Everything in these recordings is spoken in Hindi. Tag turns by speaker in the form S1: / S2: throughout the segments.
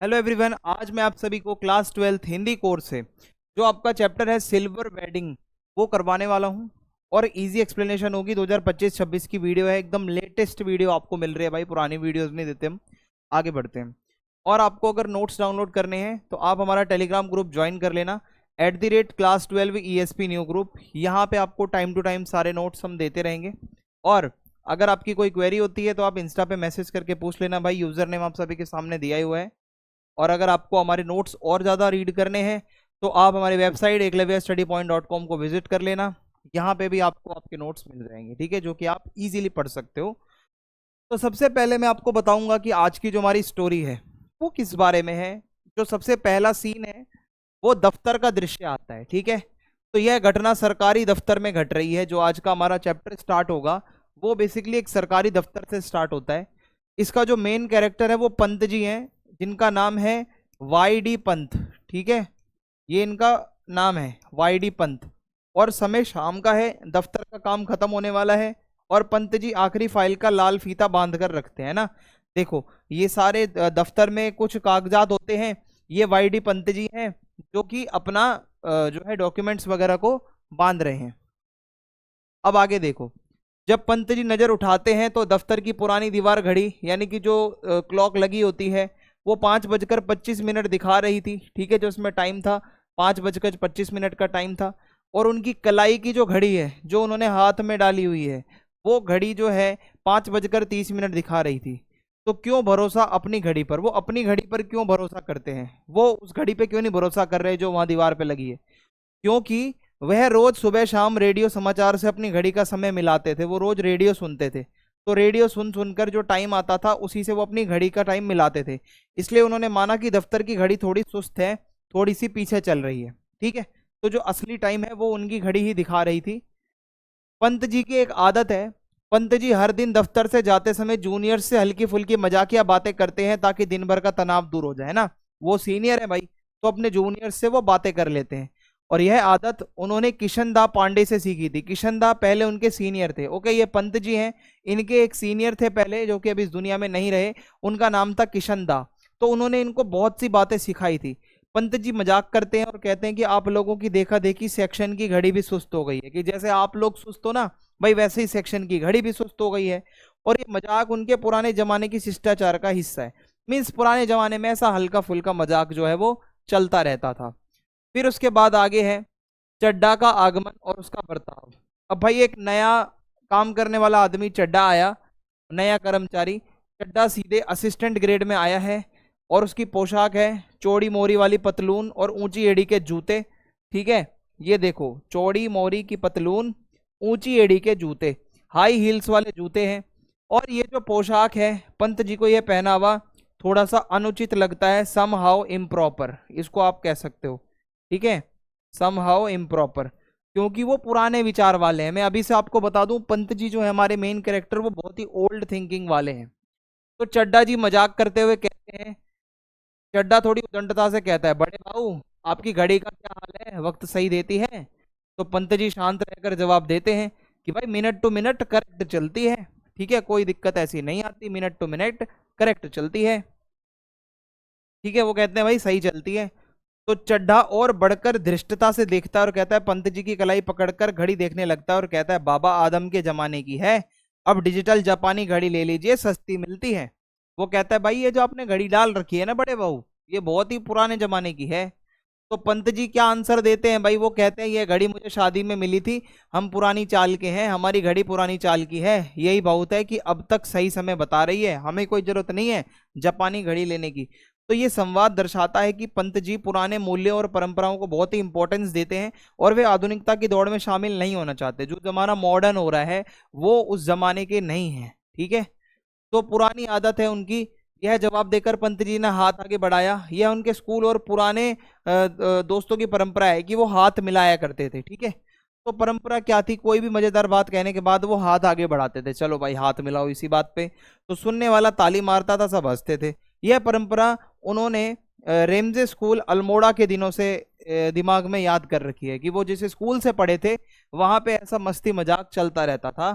S1: हेलो एवरीवन, आज मैं आप सभी को क्लास 12th हिंदी कोर्स से जो आपका चैप्टर है सिल्वर वेडिंग वो करवाने वाला हूं। और इजी एक्सप्लेनेशन होगी। 2025-26 की वीडियो है, एकदम लेटेस्ट वीडियो आपको मिल रही है भाई, पुरानी वीडियोस नहीं देते हम। आगे बढ़ते हैं। और आपको अगर नोट्स डाउनलोड करने हैं तो आप हमारा टेलीग्राम ग्रुप ज्वाइन कर लेना, @class12 ESP न्यू ग्रुप। यहाँ पे आपको टाइम टू टाइम सारे नोट्स हम देते रहेंगे। और अगर आपकी कोई क्वेरी होती है तो आप इंस्टा पे मैसेज करके पूछ लेना भाई, यूजर नेम आप सभी के सामने दिया ही हुआ है। और अगर आपको हमारे नोट्स और ज़्यादा रीड करने हैं तो आप हमारी वेबसाइट eklavyastudypoint.com को विजिट कर लेना। यहाँ पे भी आपको आपके नोट्स मिल जाएंगे, ठीक है, जो कि आप इजीली पढ़ सकते हो। तो सबसे पहले मैं आपको बताऊंगा कि आज की जो हमारी स्टोरी है वो किस बारे में है। जो सबसे पहला सीन है वो दफ्तर का दृश्य आता है, ठीक है। तो यह घटना सरकारी दफ्तर में घट रही है। जो आज का हमारा चैप्टर स्टार्ट होगा वो बेसिकली एक सरकारी दफ्तर से स्टार्ट होता है। इसका जो मेन कैरेक्टर है वो पंत जी हैं, जिनका नाम है YD पंत, ठीक है। ये इनका नाम है YD पंत। और समय शाम का है, दफ्तर का काम खत्म होने वाला है और पंत जी आखिरी फाइल का लाल फीता बांध कर रखते हैं ना। देखो, ये सारे दफ्तर में कुछ कागजात होते हैं। ये YD पंत जी हैं जो कि अपना जो है डॉक्यूमेंट्स वगैरह को बांध रहे हैं। अब आगे देखो, जब पंत जी नजर उठाते हैं तो दफ्तर की पुरानी दीवार घड़ी यानी कि जो क्लॉक लगी होती है वो 5:25 दिखा रही थी, ठीक है। जो उसमें टाइम था 5:25 का टाइम था। और उनकी कलाई की जो घड़ी है जो उन्होंने हाथ में डाली हुई है वो घड़ी जो है 5:30 दिखा रही थी। तो क्यों भरोसा अपनी घड़ी पर, वो अपनी घड़ी पर क्यों भरोसा करते हैं, वो उस घड़ी पे क्यों नहीं भरोसा कर रहे जो वहां दीवार पे लगी है? क्योंकि वह रोज सुबह शाम रेडियो समाचार से अपनी घड़ी का समय मिलाते थे। वो रोज रेडियो सुनते थे, तो रेडियो सुन सुनकर जो टाइम आता था उसी से वो अपनी घड़ी का टाइम मिलाते थे। इसलिए उन्होंने माना कि दफ्तर की घड़ी थोड़ी सुस्त है, थोड़ी सी पीछे चल रही है, ठीक है। तो जो असली टाइम है वो उनकी घड़ी ही दिखा रही थी। पंत जी की एक आदत है, पंत जी हर दिन दफ्तर से जाते समय जूनियर से हल्की फुल्की मजाकिया बातें करते हैं ताकि दिन भर का तनाव दूर हो जाए ना। वो सीनियर है भाई, तो अपने जूनियर से वो बातें कर लेते हैं। और यह आदत उन्होंने किशन दा पांडे से सीखी थी। किशन दा पहले उनके सीनियर थे, ओके। ये पंत जी हैं, इनके एक सीनियर थे पहले जो कि अभी इस दुनिया में नहीं रहे, उनका नाम था किशन दा। तो उन्होंने इनको बहुत सी बातें सिखाई थी। पंत जी मजाक करते हैं और कहते हैं कि आप लोगों की देखा देखी सेक्शन की घड़ी भी सुस्त हो गई है, कि जैसे आप लोग सुस्त हो ना भाई वैसे ही सेक्शन की घड़ी भी सुस्त हो गई है। और ये मजाक उनके पुराने जमाने की शिष्टाचार का हिस्सा है। मीन्स पुराने जमाने में ऐसा हल्का फुल्का मजाक जो है वो चलता रहता था। फिर उसके बाद आगे है चड्डा का आगमन और उसका बर्ताव। अब भाई एक नया काम करने वाला आदमी चड्डा आया, नया कर्मचारी। चड्डा सीधे असिस्टेंट ग्रेड में आया है और उसकी पोशाक है चौड़ी मोरी वाली पतलून और ऊंची एड़ी के जूते, ठीक है। ये देखो, चौड़ी मोरी की पतलून, ऊंची एड़ी के जूते, हाई हील्स वाले जूते हैं। और ये जो पोशाक है पंत जी को ये पहनावा थोड़ा सा अनुचित लगता है, सम हाउ इम्प्रॉपर इसको आप कह सकते हो, ठीक है। सम हाउ इम्प्रॉपर, क्योंकि वो पुराने विचार वाले हैं। मैं अभी से आपको बता दूं, पंत जी जो है हमारे मेन कैरेक्टर वो बहुत ही ओल्ड थिंकिंग वाले हैं। तो चड्डा जी मजाक करते हुए कहते हैं, चड्डा थोड़ी उदंडता से कहता है, बड़े भाऊ आपकी घड़ी का क्या हाल है, वक्त सही देती है? तो पंत जी शांत रहकर जवाब देते हैं कि भाई मिनट टू मिनट करेक्ट चलती है, ठीक है, कोई दिक्कत ऐसी नहीं आती, मिनट टू मिनट करेक्ट चलती है, ठीक है। वो कहते हैं भाई सही चलती है। तो चड्ढा और बढ़कर धृष्टता से देखता है और कहता है, पंत जी की कलाई पकड़कर घड़ी देखने लगता है और कहता है, बाबा आदम के जमाने की है, अब डिजिटल जापानी घड़ी ले लीजिए, सस्ती मिलती है। वो कहता है भाई ये जो आपने घड़ी डाल रखी है ना बड़े बहू, ये बहुत ही पुराने जमाने की है। तो पंत जी क्या आंसर देते हैं भाई? वो कहते हैं ये घड़ी मुझे शादी में मिली थी, हम पुरानी चाल के हैं, हमारी घड़ी पुरानी चाल की है, यही बहुत है कि अब तक सही समय बता रही है, हमें कोई जरूरत नहीं है जापानी घड़ी लेने की। तो ये संवाद दर्शाता है कि पंत जी पुराने मूल्यों और परंपराओं को बहुत ही इंपॉर्टेंस देते हैं और वे आधुनिकता की दौड़ में शामिल नहीं होना चाहते। जो जमाना मॉडर्न हो रहा है वो उस जमाने के नहीं है, ठीक है। तो पुरानी आदत है उनकी। यह जवाब देकर पंत जी ने हाथ आगे बढ़ाया। यह उनके स्कूल और पुराने दोस्तों की परंपरा है कि वो हाथ मिलाया करते थे, ठीक है। तो परंपरा क्या थी? कोई भी मजेदार बात कहने के बाद वो हाथ आगे बढ़ाते थे, चलो भाई हाथ मिलाओ इसी बात पे। तो सुनने वाला ताली मारता था, सब हंसते थे। यह परंपरा उन्होंने रेमजे स्कूल अल्मोड़ा के दिनों से दिमाग में याद कर रखी है कि वो जिस स्कूल से पढ़े थे वहां पे ऐसा मस्ती मजाक चलता रहता था।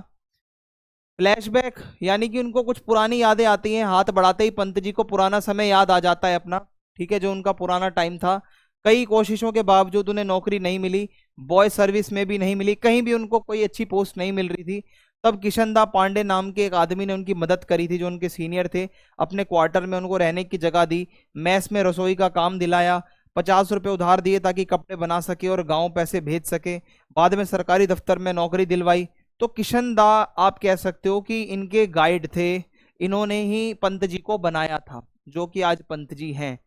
S1: फ्लैशबैक यानी कि उनको कुछ पुरानी यादें आती हैं, हाथ बढ़ाते ही पंत जी को पुराना समय याद आ जाता है अपना। ठीक है, जो उनका पुराना टाइम था। कई कोशिशों के बावजूद उन्हें नौकरी नहीं मिली, बॉय सर्विस में भी नहीं मिली, कहीं भी उनको कोई अच्छी पोस्ट नहीं मिल रही थी। तब किशनदा पांडे नाम के एक आदमी ने उनकी मदद करी थी, जो उनके सीनियर थे। अपने क्वार्टर में उनको रहने की जगह दी, मैस में रसोई का काम दिलाया, 50 रुपए उधार दिए ताकि कपड़े बना सके और गांव पैसे भेज सके। बाद में सरकारी दफ्तर में नौकरी दिलवाई। तो किशनदा आप कह सकते हो कि इनके गाइड थे, इन्होंने ही पंत जी को बनाया था, जो कि आज पंत जी हैं।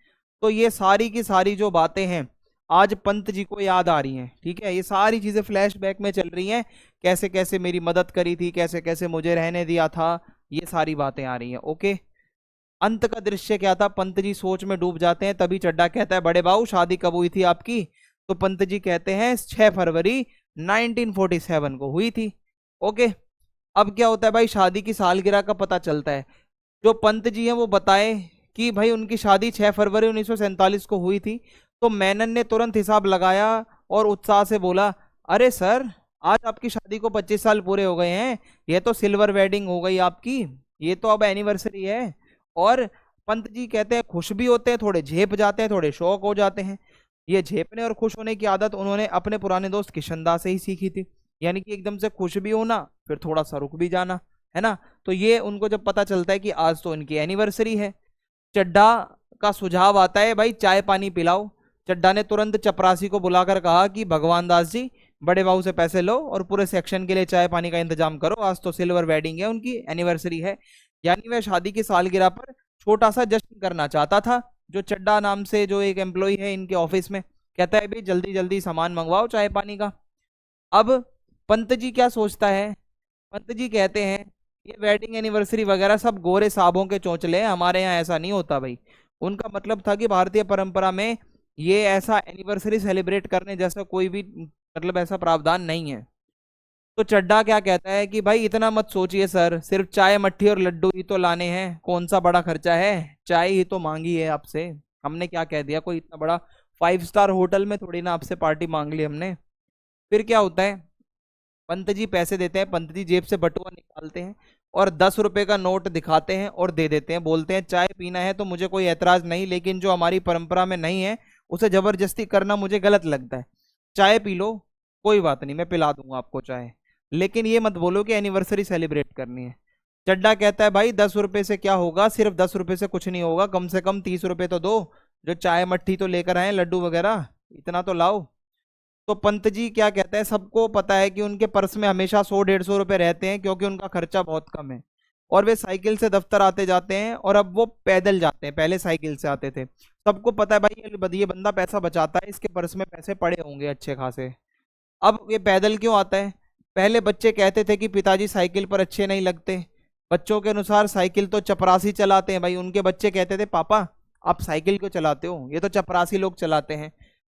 S1: तो ये सारी की सारी जो बातें हैं आज पंत जी को याद आ रही हैं, ठीक है। ये सारी चीजें फ्लैशबैक में चल रही हैं, कैसे कैसे मेरी मदद करी थी, कैसे कैसे मुझे रहने दिया था, ये सारी बातें आ रही हैं। ओके, अंत का दृश्य क्या था, पंत जी सोच में डूब जाते हैं। तभी चड्डा कहता है, बड़े बाबू शादी कब हुई थी आपकी? तो पंत जी कहते हैं 6 फरवरी 1947 को हुई थी। ओके, अब क्या होता है भाई, शादी की सालगिरह का पता चलता है। जो पंत जी हैं वो बताए कि भाई उनकी शादी 6 फरवरी 1947 को हुई थी। तो मेनन ने तुरंत हिसाब लगाया और उत्साह से बोला, अरे सर, आज आपकी शादी को 25 साल पूरे हो गए हैं, यह तो सिल्वर वेडिंग हो गई आपकी, ये तो अब एनिवर्सरी है। और पंत जी कहते हैं खुश भी होते हैं, थोड़े झेप जाते हैं, थोड़े शौक हो जाते हैं। ये झेपने और खुश होने की आदत उन्होंने अपने पुराने दोस्त किशनदा से ही सीखी थी। यानी कि एकदम से खुश भी होना, फिर थोड़ा सा रुक भी जाना, है ना। तो ये उनको जब पता चलता है कि आज तो इनकी एनिवर्सरी है, चड्डा का सुझाव आता है, भाई चाय पानी पिलाओ। चड्डा ने तुरंत चपरासी को बुलाकर कहा कि भगवान दास जी, बड़े बाबू से पैसे लो और पूरे सेक्शन के लिए चाय पानी का इंतजाम करो, आज तो सिल्वर वेडिंग है, उनकी एनिवर्सरी है। यानी वह शादी की सालगिरह पर छोटा सा जश्न करना चाहता था। जो चड्डा नाम से जो एक एम्प्लॉय है इनके ऑफिस में, कहता है भाई जल्दी जल्दी सामान मंगवाओ चाय पानी का। अब पंत जी क्या सोचता है, पंत जी कहते हैं ये वेडिंग एनिवर्सरी वगैरह सब गोरे साहबों के चौंचले हैं, हमारे यहाँ ऐसा नहीं होता भाई। उनका मतलब था कि भारतीय परंपरा में ये ऐसा एनिवर्सरी सेलिब्रेट करने जैसा कोई भी मतलब ऐसा प्रावधान नहीं है। तो चड्डा क्या कहता है कि भाई इतना मत सोचिए सर, सिर्फ चाय मट्ठी और लड्डू ही तो लाने हैं, कौन सा बड़ा खर्चा है, चाय ही तो मांगी है आपसे, हमने क्या कह दिया, कोई इतना बड़ा 5 स्टार होटल में थोड़ी ना आपसे पार्टी मांग ली हमने। फिर क्या होता है, पंत जी पैसे देते हैं, पंत जी जेब से बटुआ निकालते हैं और 10 रुपए का नोट दिखाते हैं और दे देते हैं। बोलते हैं चाय पीना है तो मुझे कोई एतराज नहीं, लेकिन जो हमारी परंपरा में नहीं है उसे जबरदस्ती करना मुझे गलत लगता है। चाय पी लो, कोई बात नहीं, मैं पिला दूंगा आपको चाय, लेकिन ये मत बोलो कि एनिवर्सरी सेलिब्रेट करनी है। चड्डा कहता है भाई 10 रुपए से क्या होगा, सिर्फ 10 रुपए से कुछ नहीं होगा, कम से कम 30 रुपए तो दो, जो चाय मट्ठी तो लेकर आए लड्डू वगैरह, इतना तो लाओ। तो पंत जी क्या कहते हैं, सबको पता है कि उनके पर्स में हमेशा 100-150 रुपए रहते हैं, क्योंकि उनका खर्चा बहुत कम है और वे साइकिल से दफ्तर आते जाते हैं, और अब वो पैदल जाते हैं, पहले साइकिल से आते थे। सबको पता है भाई ये बंदा पैसा बचाता है, इसके पर्स में पैसे पड़े होंगे अच्छे खासे। अब ये पैदल क्यों आता है? पहले बच्चे कहते थे कि पिताजी साइकिल पर अच्छे नहीं लगते, बच्चों के अनुसार साइकिल तो चपरासी चलाते हैं भाई। उनके बच्चे कहते थे पापा आप साइकिल क्यों चलाते हो, ये तो चपरासी लोग चलाते हैं।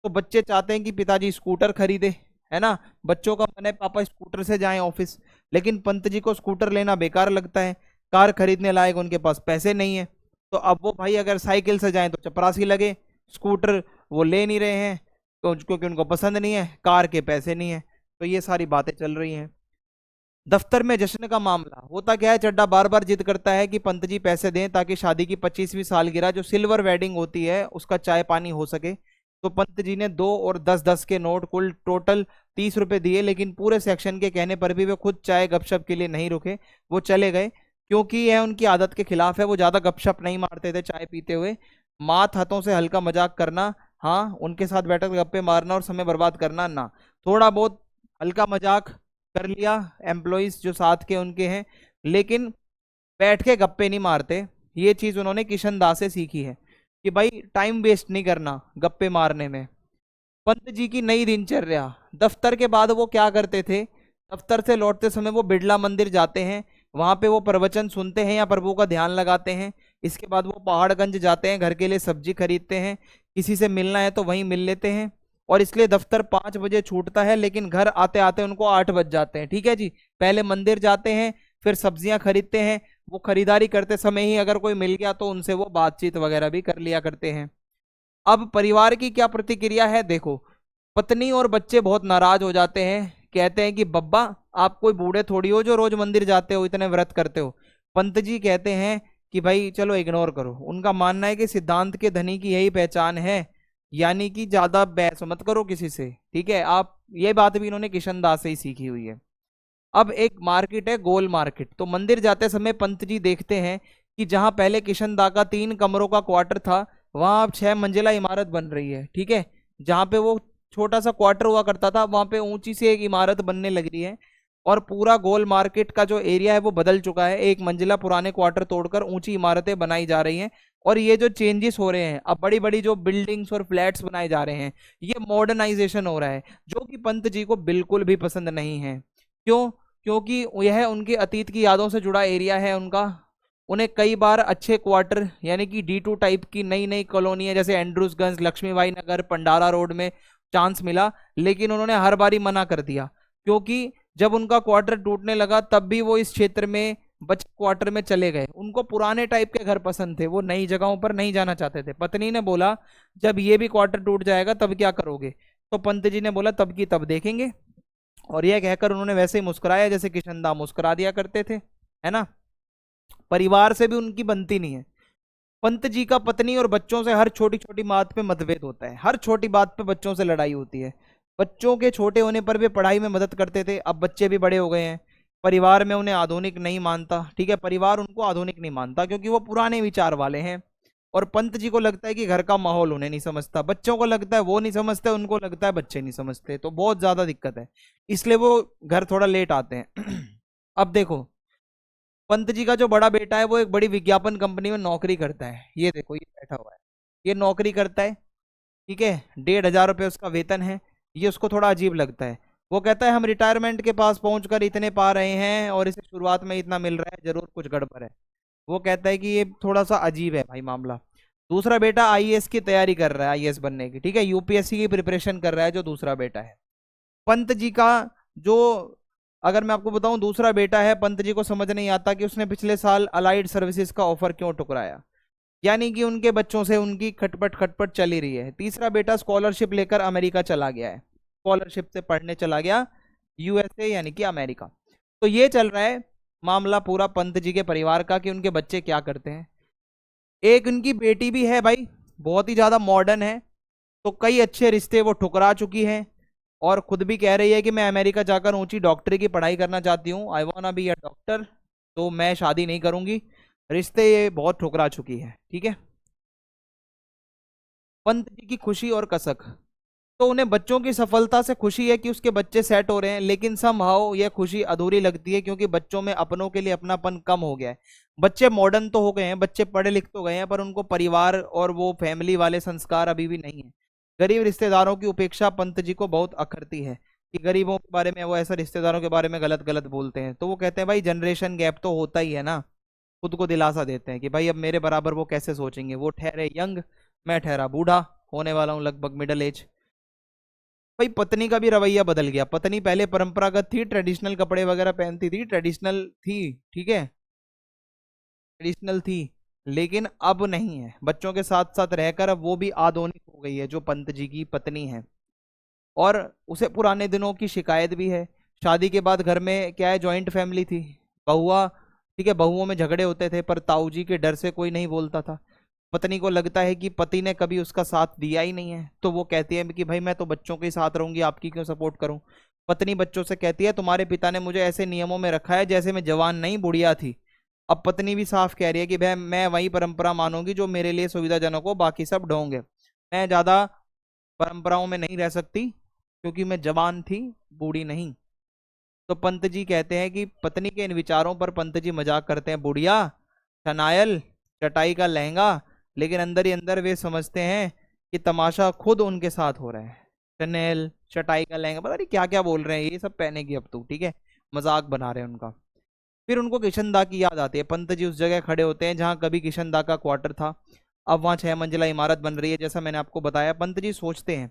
S1: तो बच्चे चाहते हैं कि पिताजी स्कूटर खरीदे, है ना। बच्चों का मन है पापा स्कूटर से जाएं ऑफिस, लेकिन पंत जी को स्कूटर लेना बेकार लगता है, कार खरीदने लायक उनके पास पैसे नहीं है। तो अब वो भाई अगर साइकिल से जाएं तो चपरासी लगे, स्कूटर वो ले नहीं रहे हैं तो क्योंकि उनको पसंद नहीं है, कार के पैसे नहीं है। तो ये सारी बातें चल रही हैं। दफ्तर में जश्न का मामला होता क्या है, चड्डा बार बार जिद करता है कि पंत जी पैसे दें ताकि शादी की 25वीं सालगिरह जो सिल्वर वेडिंग होती है उसका चाय पानी हो सके। तो पंत जी ने 2 और 10-10 के नोट कुल टोटल 30 रुपए दिए, लेकिन पूरे सेक्शन के कहने पर भी वे खुद चाय गपशप के लिए नहीं रुके, वो चले गए, क्योंकि यह उनकी आदत के खिलाफ है। वो ज्यादा गपशप नहीं मारते थे चाय पीते हुए, मात हाथों से हल्का मजाक करना, हाँ उनके साथ बैठक गप्पे मारना और समय बर्बाद करना ना। थोड़ा बहुत हल्का मजाक कर लिया एम्प्लॉइज जो साथ के उनके हैं, लेकिन बैठ के गप्पे नहीं मारते। ये चीज उन्होंने किशन दास से सीखी है कि भाई टाइम वेस्ट नहीं करना गप्पे मारने में। पंत जी की नई दिनचर्या, दफ्तर के बाद वो क्या करते थे, दफ्तर से लौटते समय वो बिड़ला मंदिर जाते हैं, वहां पे वो प्रवचन सुनते हैं या प्रभु का ध्यान लगाते हैं। इसके बाद वो पहाड़गंज जाते हैं, घर के लिए सब्जी खरीदते हैं, किसी से मिलना है तो वहीं मिल लेते हैं, और इसलिए दफ्तर 5 बजे छूटता है, लेकिन घर आते आते उनको 8 बज जाते हैं। ठीक है जी, पहले मंदिर जाते हैं, फिर सब्जियां खरीदते हैं, वो खरीदारी करते समय ही अगर कोई मिल गया तो उनसे वो बातचीत वगैरह भी कर लिया करते हैं। अब परिवार की क्या प्रतिक्रिया है देखो, पत्नी और बच्चे बहुत नाराज हो जाते हैं, कहते हैं कि बब्बा आप कोई बूढ़े थोड़ी हो जो रोज मंदिर जाते हो, इतने व्रत करते हो। पंत जी कहते हैं कि भाई चलो इग्नोर करो, उनका मानना है कि सिद्धांत के धनी की यही पहचान है, यानी कि ज्यादा बहस मत करो किसी से, ठीक है। आप ये बात भी इन्होंने किशन दास से ही सीखी हुई है। अब एक मार्केट है गोल मार्केट, तो मंदिर जाते समय पंत जी देखते हैं कि जहां पहले किशन दा का 3 कमरों का क्वार्टर था, वहां अब 6 मंजिला इमारत बन रही है, ठीक है। जहां पे वो छोटा सा क्वार्टर हुआ करता था, वहां पे ऊंची सी एक इमारत बनने लग रही है। और पूरा गोल मार्केट का जो एरिया है वो बदल चुका है, 1 मंजिला पुराने क्वार्टर तोड़कर ऊंची इमारतें बनाई जा रही हैं। और ये जो चेंजेस हो रहे हैं, अब बड़ी बड़ी जो बिल्डिंग्स और फ्लैट्स बनाए जा रहे हैं, ये मॉडर्नाइजेशन हो रहा है, जो कि पंत जी को बिल्कुल भी पसंद नहीं है। क्यों? क्योंकि यह उनके अतीत की यादों से जुड़ा एरिया है उनका। उन्हें कई बार अच्छे क्वार्टर यानी कि D2 टाइप की नई नई कॉलोनी है, जैसे एंड्रूसगंज, लक्ष्मीबाई नगर, पंडारा रोड में चांस मिला, लेकिन उन्होंने हर बारी मना कर दिया। क्योंकि जब उनका क्वार्टर टूटने लगा तब भी वो इस क्षेत्र में बचत क्वार्टर में चले गए। उनको पुराने टाइप के घर पसंद थे, वो नई जगहों पर नहीं जाना चाहते थे। पत्नी ने बोला जब ये भी क्वार्टर टूट जाएगा तब क्या करोगे? तो पंत जी ने बोला तब की तब देखेंगे। और यह कहकर उन्होंने वैसे ही मुस्कुराया जैसे किशन दा मुस्कुरा दिया करते थे, है ना। परिवार से भी उनकी बनती नहीं है। पंत जी का पत्नी और बच्चों से हर छोटी छोटी बात पे मतभेद होता है, हर छोटी बात पे बच्चों से लड़ाई होती है। बच्चों के छोटे होने पर भी पढ़ाई में मदद करते थे, अब बच्चे भी बड़े हो गए हैं। परिवार में उन्हें आधुनिक नहीं मानता, ठीक है, परिवार उनको आधुनिक नहीं मानता क्योंकि वो पुराने विचार वाले हैं। और पंत जी को लगता है कि घर का माहौल उन्हें नहीं समझता, बच्चों को लगता है वो नहीं समझते, उनको लगता है बच्चे नहीं समझते, तो बहुत ज्यादा दिक्कत है, इसलिए वो घर थोड़ा लेट आते हैं। अब देखो, पंत जी का जो बड़ा बेटा है वो एक बड़ी विज्ञापन कंपनी में नौकरी करता है, ये देखो ये बैठा हुआ है, ये नौकरी करता है, ठीक है, 1,500 रुपये उसका वेतन है। ये उसको थोड़ा अजीब लगता है। वो कहता है हम रिटायरमेंट के पास पहुंचकर इतने पा रहे हैं और इसे शुरुआत में इतना मिल रहा है, जरूर कुछ गड़बड़ है। वो कहता है कि ये थोड़ा सा अजीब है भाई मामला। दूसरा बेटा आईएएस की तैयारी कर रहा है, आईएएस बनने की, ठीक है, यूपीएससी की प्रिपरेशन कर रहा है जो दूसरा बेटा है। पंत जी का जो, अगर मैं आपको बताऊं, दूसरा बेटा है, पंत जी को समझ नहीं आता कि उसने पिछले साल अलाइड सर्विसेज का ऑफर क्यों ठुकराया, यानी कि उनके बच्चों से उनकी खटपट खटपट चली रही है। तीसरा बेटा स्कॉलरशिप लेकर अमेरिका चला गया है, स्कॉलरशिप से पढ़ने चला गया यूएसए यानी कि अमेरिका। तो ये चल रहा है मामला पूरा पंत जी के परिवार का कि उनके बच्चे क्या करते हैं। एक उनकी बेटी भी है भाई, बहुत ही ज्यादा मॉडर्न है, तो कई अच्छे रिश्ते वो ठुकरा चुकी है और खुद भी कह रही है कि मैं अमेरिका जाकर ऊंची डॉक्टरी की पढ़ाई करना चाहती हूँ, I want be a doctor, तो मैं शादी नहीं करूंगी। रिश्ते ये बहुत ठुकरा चुकी है, ठीक है। पंत जी की खुशी और कसक, तो उन्हें बच्चों की सफलता से खुशी है कि उसके बच्चे सेट हो रहे हैं, लेकिन समहाउ यह खुशी अधूरी लगती है क्योंकि बच्चों में अपनों के लिए अपनापन कम हो गया है। बच्चे मॉडर्न तो हो गए हैं, बच्चे पढ़े लिख तो गए हैं, पर उनको परिवार और वो फैमिली वाले संस्कार अभी भी नहीं है। गरीब रिश्तेदारों की उपेक्षा पंत जी को बहुत अखरती है कि गरीबों के बारे में वो ऐसा रिश्तेदारों के बारे में गलत गलत बोलते हैं। तो वो कहते हैं भाई जनरेशन गैप तो होता ही है ना, खुद को दिलासा देते हैं कि भाई अब मेरे बराबर वो कैसे सोचेंगे, वो ठहरे यंग, मैं ठहरा बूढ़ा, होने वाला हूँ लगभग मिडिल एज। भाई पत्नी का भी रवैया बदल गया, पत्नी पहले परंपरागत थी, ट्रेडिशनल कपड़े वगैरह पहनती थी, ट्रेडिशनल थी, ठीक है, ट्रेडिशनल थी, लेकिन अब नहीं है। बच्चों के साथ साथ रहकर अब वो भी आधुनिक हो गई है, जो पंत जी की पत्नी है। और उसे पुराने दिनों की शिकायत भी है। शादी के बाद घर में क्या है, जॉइंट फैमिली थी, बहुआ, ठीक है, बहुओं में झगड़े होते थे पर ताऊ जी के डर से कोई नहीं बोलता था। पत्नी को लगता है कि पति ने कभी उसका साथ दिया ही नहीं है, तो वो कहती है कि भाई मैं तो बच्चों के साथ रहूंगी, आपकी क्यों सपोर्ट करूं। पत्नी बच्चों से कहती है तुम्हारे पिता ने मुझे ऐसे नियमों में रखा है जैसे मैं जवान नहीं बुढ़िया थी। अब पत्नी भी साफ कह रही है कि भाई मैं वही परंपरा मानूंगी जो मेरे लिए सुविधाजनक हो, बाकी सब ढोंग है, मैं ज्यादा परंपराओं में नहीं रह सकती क्योंकि मैं जवान थी, बूढ़ी नहीं। तो पंत जी कहते हैं कि पत्नी के इन विचारों पर पंत जी मजाक करते हैं, बुढ़िया, शनायल, चटाई का लहंगा, लेकिन अंदर ही अंदर वे समझते हैं कि तमाशा खुद उनके साथ हो रहा है। शनेल, चटाई का लहंगा, पता नहीं क्या क्या बोल रहे हैं, ये सब पहनेगी अब तू, ठीक है, मजाक बना रहे हैं उनका। फिर उनको किशन दा की याद आती है। पंत जी उस जगह खड़े होते हैं जहां कभी किशन दा का क्वार्टर था, अब वहां 6 मंजिला इमारत बन रही है, जैसा मैंने आपको बताया। पंत जी सोचते हैं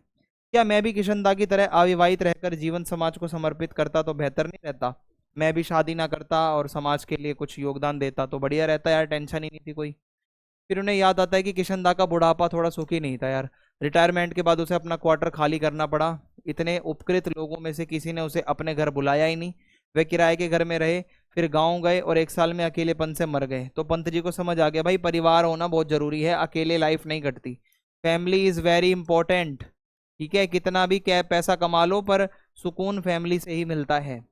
S1: क्या मैं भी किशन दा की तरह अविवाहित रहकर जीवन समाज को समर्पित करता तो बेहतर नहीं रहता, मैं भी शादी ना करता और समाज के लिए कुछ योगदान देता तो बढ़िया रहता यार, टेंशन ही नहीं थी कोई। फिर उन्हें याद आता है कि किशन दा का बुढ़ापा थोड़ा सुखी नहीं था यार, रिटायरमेंट के बाद उसे अपना क्वार्टर खाली करना पड़ा, इतने उपकृत लोगों में से किसी ने उसे अपने घर बुलाया ही नहीं, वे किराए के घर में रहे, फिर गांव गए और 1 साल में अकेलेपन से मर गए। तो पंत जी को समझ आ गया भाई परिवार होना बहुत जरूरी है, अकेले लाइफ नहीं कटती। Family is very important. ठीक है, कितना भी क्या पैसा कमा लो पर सुकून फैमिली से ही मिलता है।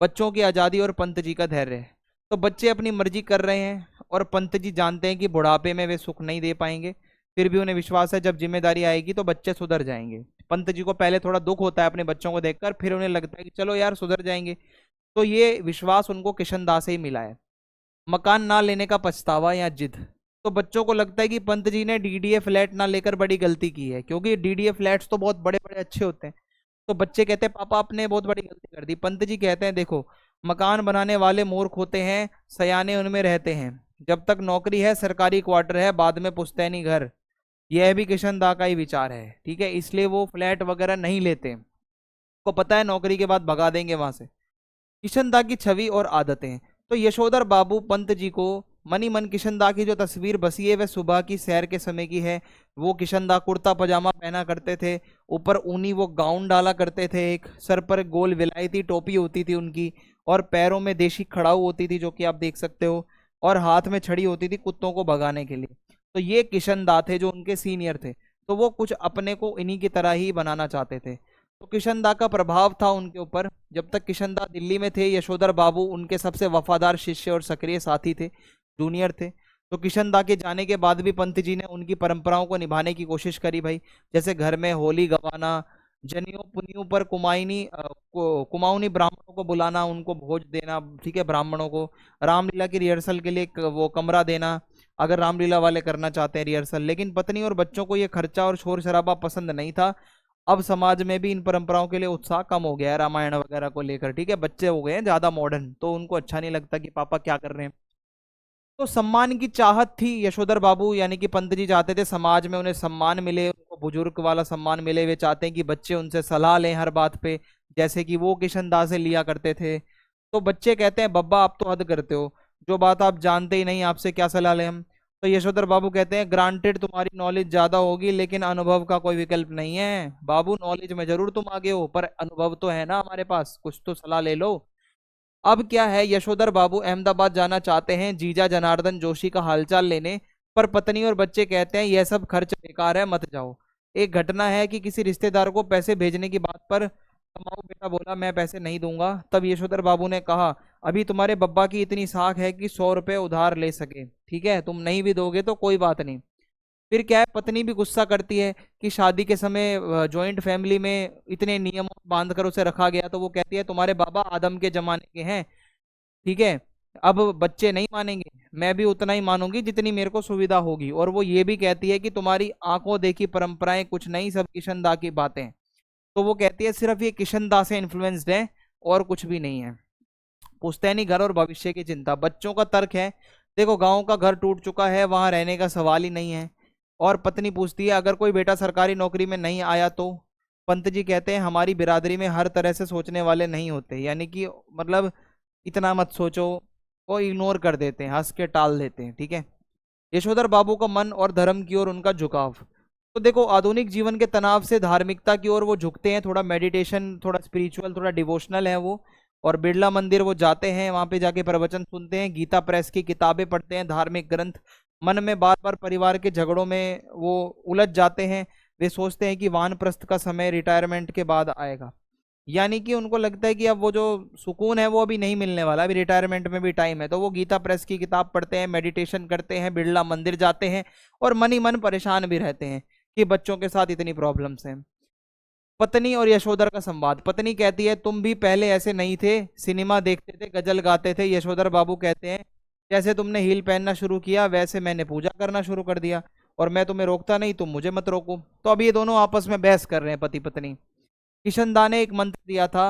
S1: बच्चों की आज़ादी और पंत जी का धैर्य। तो बच्चे अपनी मर्जी कर रहे हैं और पंत जी जानते हैं कि बुढ़ापे में वे सुख नहीं दे पाएंगे, फिर भी उन्हें विश्वास है जब जिम्मेदारी आएगी तो बच्चे सुधर जाएंगे। पंत जी को पहले थोड़ा दुख होता है अपने बच्चों को देखकर, फिर उन्हें लगता है कि चलो यार सुधर जाएंगे। तो ये विश्वास उनको किशन दास से ही मिला है। मकान ना लेने का पछतावा या जिद। तो बच्चों को लगता है कि पंत जी ने डीडीए फ्लैट ना लेकर बड़ी गलती की है, क्योंकि डीडीए फ्लैट्स तो बहुत बड़े बड़े अच्छे होते हैं। तो बच्चे कहते हैं पापा आपने बहुत बड़ी गलती कर दी। पंत जी कहते हैं देखो, मकान बनाने वाले मूर्ख होते हैं, सयाने उनमें रहते हैं। जब तक नौकरी है सरकारी क्वार्टर है, बाद में पुश्तैनी घर। यह भी किशन दा का ही विचार है। ठीक है, इसलिए वो फ्लैट वगैरह नहीं लेते, को पता है नौकरी के बाद भगा देंगे वहां से। किशन दा की छवि और आदतें। तो यशोधर बाबू पंत जी को मनी मन किशन दा की जो तस्वीर बसी है वह सुबह की सैर के समय की है। वो किशन दा कुर्ता पजामा पहना करते थे, ऊपर ऊनी वो गाउन डाला करते थे, एक सर पर गोल विलायती टोपी होती थी उनकी, और पैरों में देशी खड़ाऊ होती थी जो कि आप देख सकते हो, और हाथ में छड़ी होती थी कुत्तों को भगाने के लिए। तो ये किशन दा थे जो उनके सीनियर थे, तो वो कुछ अपने को इन्हीं की तरह ही बनाना चाहते थे। तो किशन दा का प्रभाव था उनके ऊपर। जब तक किशन दा दिल्ली में थे यशोधर बाबू उनके सबसे वफादार शिष्य और सक्रिय साथी थे, जूनियर थे। तो किशन दा के जाने के बाद भी पंत जी ने उनकी परंपराओं को निभाने की कोशिश करी भाई, जैसे घर में होली गवाना, जनियों पुनियों पर कुमाऊनी ब्राह्मणों को बुलाना, उनको भोज देना, ठीक है, ब्राह्मणों को रामलीला की रिहर्सल के लिए वो कमरा देना, अगर रामलीला वाले करना चाहते हैं रिहर्सल। लेकिन पत्नी और बच्चों को ये खर्चा और शोर शराबा पसंद नहीं था। अब समाज में भी इन परंपराओं के लिए उत्साह कम हो गया है रामायण वगैरह को लेकर। ठीक है, बच्चे हो गए हैं ज्यादा मॉडर्न, तो उनको अच्छा नहीं लगता कि पापा क्या कर रहे हैं। तो सम्मान की चाहत थी यशोधर बाबू, यानी कि पंत जी चाहते थे समाज में उन्हें सम्मान मिले, उनको बुजुर्ग वाला सम्मान मिले। वे चाहते हैं कि बच्चे उनसे सलाह लें हर बात पे, जैसे कि वो किशन दास से लिया करते थे। तो बच्चे कहते हैं बब्बा आप तो हद करते हो, जो बात आप जानते ही नहीं आपसे क्या सलाह लें हम। तो यशोधर बाबू कहते हैं ग्रांटेड तुम्हारी नॉलेज ज्यादा होगी लेकिन अनुभव का कोई विकल्प नहीं है। बाबू नॉलेज में जरूर तुम आगे हो पर अनुभव तो है ना हमारे पास, कुछ तो सलाह ले लो। अब क्या है, यशोधर बाबू अहमदाबाद जाना चाहते हैं जीजा जनार्दन जोशी का हालचाल लेने, पर पत्नी और बच्चे कहते हैं यह सब खर्च बेकार है मत जाओ। एक घटना है कि किसी रिश्तेदार को पैसे भेजने की बात पर कमाऊ बेटा बोला मैं पैसे नहीं दूंगा। तब यशोधर बाबू ने कहा अभी तुम्हारे बब्बा की इतनी साख है कि 100 रुपए उधार ले सके, ठीक है, तुम नहीं भी दोगे तो कोई बात नहीं। फिर क्या है, पत्नी भी गुस्सा करती है कि शादी के समय जॉइंट फैमिली में इतने नियमों बांध कर उसे रखा गया। तो वो कहती है तुम्हारे बाबा आदम के जमाने के हैं, ठीक है, अब बच्चे नहीं मानेंगे, मैं भी उतना ही मानूंगी जितनी मेरे को सुविधा होगी। और वो ये भी कहती है कि तुम्हारी आंखों देखी परंपराएं कुछ नहीं, सब किशन दा की बातें। तो वो कहती है सिर्फ ये किशन दा से इन्फ्लुएंस्ड है और कुछ भी नहीं है। पुश्तैनी घर और भविष्य की चिंता। बच्चों का तर्क है देखो गांव का घर टूट चुका है, वहां रहने का सवाल ही नहीं है। और पत्नी पूछती है अगर कोई बेटा सरकारी नौकरी में नहीं आया तो। पंत जी कहते हैं हमारी बिरादरी में हर तरह से सोचने वाले नहीं होते, यानी कि मतलब इतना मत सोचो, वो इग्नोर कर देते हैं, हंस के टाल देते हैं। ठीक है, यशोधर बाबू का मन और धर्म की ओर उनका झुकाव। तो देखो आधुनिक जीवन के तनाव से धार्मिकता की ओर वो झुकते हैं, थोड़ा मेडिटेशन, थोड़ा स्पिरिचुअल, थोड़ा डिवोशनल है वो। और बिरला मंदिर वो जाते हैं, वहां पे जाके प्रवचन सुनते हैं, गीता प्रेस की किताबें पढ़ते हैं, धार्मिक ग्रंथ। मन में बार बार परिवार के झगड़ों में वो उलझ जाते हैं। वे सोचते हैं कि वानप्रस्थ का समय रिटायरमेंट के बाद आएगा, यानी कि उनको लगता है कि अब वो जो सुकून है वो अभी नहीं मिलने वाला, अभी रिटायरमेंट में भी टाइम है। तो वो गीता प्रेस की किताब पढ़ते हैं, मेडिटेशन करते हैं, बिरला मंदिर जाते हैं, और मन ही मन परेशान भी रहते हैं कि बच्चों के साथ इतनी प्रॉब्लम्स हैं। पत्नी और यशोधर का संवाद। पत्नी कहती है तुम भी पहले ऐसे नहीं थे, सिनेमा देखते थे, गजल गाते थे। यशोधर बाबू कहते हैं जैसे तुमने हील पहनना शुरू किया वैसे मैंने पूजा करना शुरू कर दिया, और मैं तुम्हें रोकता नहीं, तुम मुझे मत रोको। तो अब ये दोनों आपस में बहस कर रहे हैं पति पत्नी। किशन दा ने एक मंत्र दिया था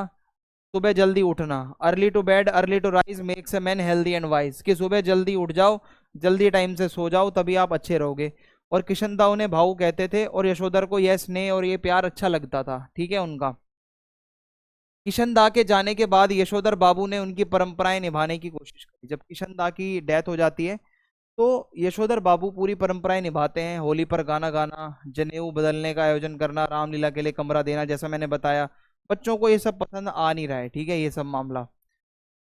S1: सुबह जल्दी उठना, early to bed early to rise makes a man healthy and wise, कि सुबह जल्दी उठ जाओ, जल्दी टाइम से सो जाओ, तभी आप अच्छे रहोगे। और किशन दा उन्हें भाऊ कहते थे और यशोधर को यह स्नेह और ये प्यार अच्छा लगता था। ठीक है, उनका। किशन दा के जाने के बाद यशोधर बाबू ने उनकी परंपराएं निभाने की कोशिश करी। जब किशन दा की डेथ हो जाती है तो यशोधर बाबू पूरी परंपराएं निभाते हैं, होली पर गाना गाना, जनेऊ बदलने का आयोजन करना, रामलीला के लिए कमरा देना, जैसा मैंने बताया। बच्चों को ये सब पसंद आ नहीं रहा है, ठीक है, ये सब मामला।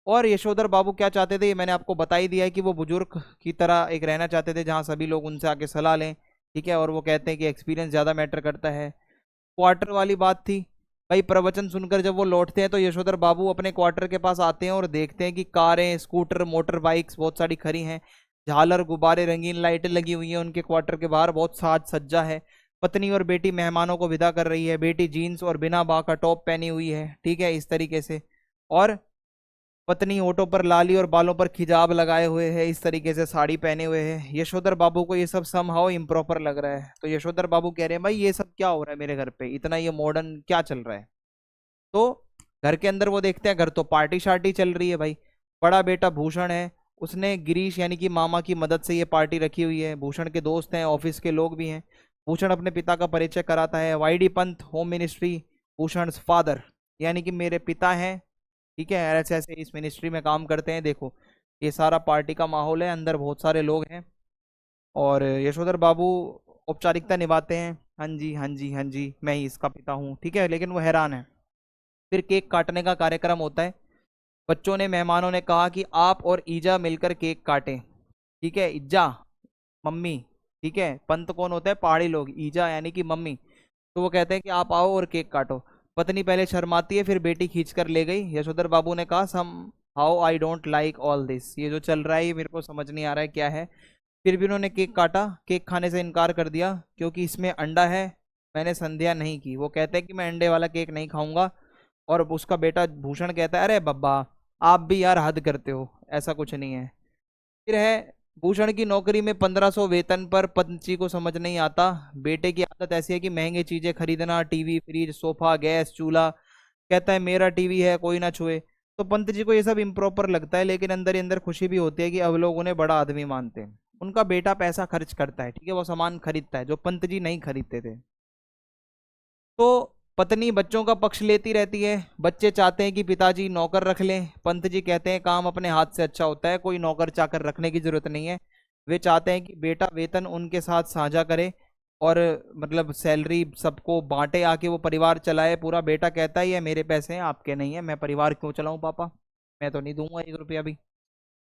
S1: और यशोधर बाबू क्या चाहते थे, ये मैंने आपको बता ही दिया है कि वो बुजुर्ग की तरह एक रहना चाहते थे जहाँ सभी लोग उनसे आके सलाह लें, ठीक है। और वो कहते हैं कि एक्सपीरियंस ज़्यादा मैटर करता है। क्वार्टर वाली बात थी भाई, प्रवचन सुनकर जब वो लौटते हैं तो यशोधर बाबू अपने क्वार्टर के पास आते हैं और देखते हैं कि कारें, स्कूटर, मोटर बाइक्स बहुत सारी खड़ी हैं, झालर, गुब्बारे, रंगीन लाइटें लगी हुई हैं उनके क्वार्टर के बाहर, बहुत साज सज्जा है। पत्नी और बेटी मेहमानों को विदा कर रही है, बेटी जीन्स और बिना बाँ का टॉप पहनी हुई है, ठीक है, इस तरीके से। और पत्नी होठों पर लाली और बालों पर खिजाब लगाए हुए है, इस तरीके से साड़ी पहने हुए है। यशोधर बाबू को ये सब समहाउ इम्प्रॉपर लग रहा है, तो यशोधर बाबू कह रहे हैं भाई ये सब क्या हो रहा है मेरे घर पे, इतना ये मॉडर्न क्या चल रहा है। तो घर के अंदर वो देखते हैं, घर तो पार्टी शार्टी चल रही है भाई। बड़ा बेटा भूषण है, उसने गिरीश यानी कि मामा की मदद से ये पार्टी रखी हुई है। भूषण के दोस्त हैं, ऑफिस के लोग भी हैं। भूषण अपने पिता का परिचय कराता है, YD Pant, home ministry, Bhushan father, यानी कि मेरे पिता हैं, ठीक है, ऐसे ऐसे इस मिनिस्ट्री में काम करते हैं। देखो ये सारा पार्टी का माहौल है, अंदर बहुत सारे लोग हैं। और यशोधर बाबू औपचारिकता निभाते हैं, हाँ जी हाँ जी हाँ जी मैं ही इसका पिता हूँ, ठीक है, लेकिन वो हैरान है। फिर केक काटने का कार्यक्रम होता है। बच्चों ने, मेहमानों ने कहा कि आप और ईजा मिलकर केक काटें, ठीक है, ईजा मम्मी, ठीक है। पंत कौन होता है, पहाड़ी लोग, ईजा यानी कि मम्मी। तो वो कहते हैं कि आप आओ और केक काटो। पत्नी पहले शर्माती है, फिर बेटी खींच कर ले गई। यशोधर बाबू ने कहा somehow I don't like all this, ये जो चल रहा है ये मेरे को समझ नहीं आ रहा है क्या है। फिर भी उन्होंने केक काटा। केक खाने से इनकार कर दिया क्योंकि इसमें अंडा है, मैंने संध्या नहीं की। वो कहते हैं कि मैं अंडे वाला केक नहीं खाऊंगा। और उसका बेटा भूषण कहता है अरे बब्बा आप भी यार हद करते हो, ऐसा कुछ नहीं है। फिर है भूषण की नौकरी में 1500 वेतन पर पंची को समझ नहीं आता। बेटे की आदत ऐसी है कि महंगे चीजें खरीदना, टीवी, फ्रिज, सोफा, गैस, चूल्हा। कहता है मेरा टीवी है कोई ना छुए। तो पंत जी को ये सब इम्प्रॉपर लगता है, लेकिन अंदर ही अंदर खुशी भी होती है कि अब लोग उन्हें बड़ा आदमी मानते हैं। उनका बेटा पैसा खर्च करता है, ठीक है, वो सामान खरीदता है जो पंत जी नहीं खरीदते थे। तो पत्नी बच्चों का पक्ष लेती रहती है। बच्चे चाहते हैं कि पिताजी नौकर रख लें। पंत जी कहते हैं काम अपने हाथ से अच्छा होता है, कोई नौकर चाकर रखने की जरूरत नहीं है। वे चाहते हैं कि बेटा वेतन उनके साथ साझा करे और मतलब सैलरी सबको बांटे, आके वो परिवार चलाए पूरा। बेटा कहता है ये मेरे पैसे हैं आपके नहीं है, मैं परिवार क्यों चलाऊं पापा, मैं तो नहीं दूंगा 1 रुपया भी।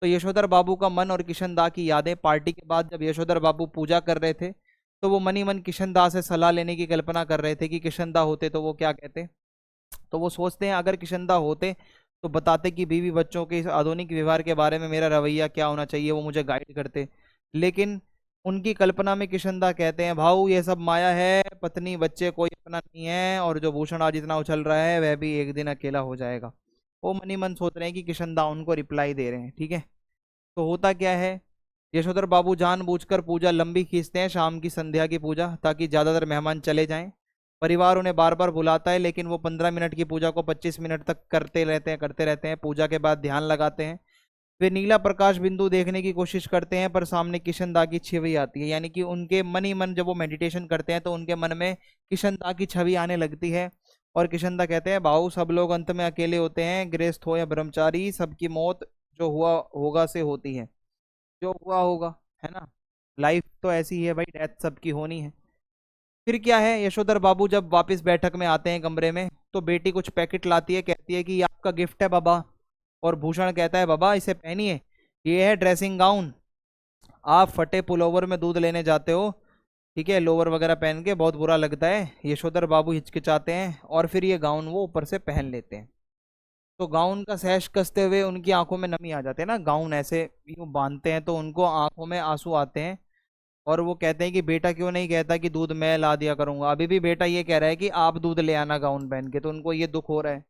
S1: तो यशोधर बाबू का मन और किशन दा की यादें। पार्टी के बाद जब यशोधर बाबू पूजा कर रहे थे तो वो मनी मन किशन दा से सलाह लेने की कल्पना कर रहे थे कि किशन दा होते तो वो क्या कहते। तो वो सोचते हैं अगर किशन दा होते तो बताते कि बीवी बच्चों के इस आधुनिक व्यवहार के बारे में मेरा रवैया क्या होना चाहिए, वो मुझे गाइड करते। लेकिन उनकी कल्पना में किशन दा कहते हैं भाऊ ये सब माया है, पत्नी बच्चे कोई अपना नहीं है, और जो भूषण आज इतना उछल रहा है वह भी एक दिन अकेला हो जाएगा। वो मनी मन सोच रहे हैं कि किशन दा उनको रिप्लाई दे रहे हैं, ठीक है। तो होता क्या है, यशोधर बाबू जानबूझकर पूजा लंबी खींचते हैं, शाम की संध्या की पूजा, ताकि ज्यादातर मेहमान चले जाएं। परिवार उन्हें बार बार बुलाता है लेकिन वो 15 मिनट की पूजा को 25 मिनट तक करते रहते हैं। पूजा के बाद ध्यान लगाते हैं। वे नीला प्रकाश बिंदु देखने की कोशिश करते हैं पर सामने किशन दा की छवि आती है, यानी कि उनके मन ही मन जब वो मेडिटेशन करते हैं तो उनके मन में किशन दा की छवि आने लगती है। और किशन दा कहते हैं भाऊ सब लोग अंत में अकेले होते हैं, गृहस्थ हो या ब्रह्मचारी, सबकी मौत जो हुआ होगा से होती है, जो हुआ होगा, है ना। लाइफ तो ऐसी है भाई, डेथ सबकी होनी है। फिर क्या है, यशोधर बाबू जब वापस बैठक में आते हैं कमरे में तो बेटी कुछ पैकेट लाती है, कहती है कि ये आपका गिफ्ट है बाबा। और भूषण कहता है बाबा इसे पहनिए, ये है ड्रेसिंग गाउन, आप फटे पुलोवर में दूध लेने जाते हो, ठीक है, लोवर वगैरह पहन के बहुत बुरा लगता है। यशोधर बाबू हिचकिचाते हैं और फिर ये गाउन वो ऊपर से पहन लेते हैं। तो गाउन का सैश कसते हुए उनकी आंखों में नमी आ जाते हैं ना, गाउन ऐसे यूं बांधते हैं तो उनको आंखों में आंसू आते हैं। और वो कहते हैं कि बेटा क्यों नहीं कहता कि दूध मैं ला दिया करूंगा, अभी भी बेटा ये कह रहा है कि आप दूध ले आना गाउन पहन के, तो उनको ये दुख हो रहा है।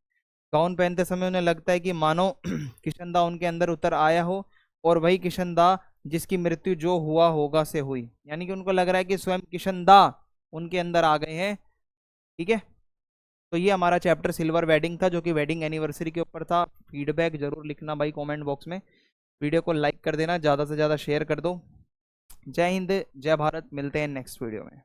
S1: गाउन पहनते समय उन्हें लगता है कि मानो किशन दा उनके अंदर उतर आया हो, और वही किशन दा जिसकी मृत्यु जो हुआ होगा से हुई, यानी कि उनको लग रहा है कि स्वयं किशन दा उनके अंदर आ गए हैं, ठीक है। तो ये हमारा चैप्टर सिल्वर वेडिंग था, जो कि वेडिंग एनिवर्सरी के ऊपर था। फीडबैक जरूर लिखना भाई कमेंट बॉक्स में। वीडियो को लाइक कर देना, ज़्यादा से ज़्यादा शेयर कर दो। जय हिंद, जय भारत, मिलते हैं नेक्स्ट वीडियो में।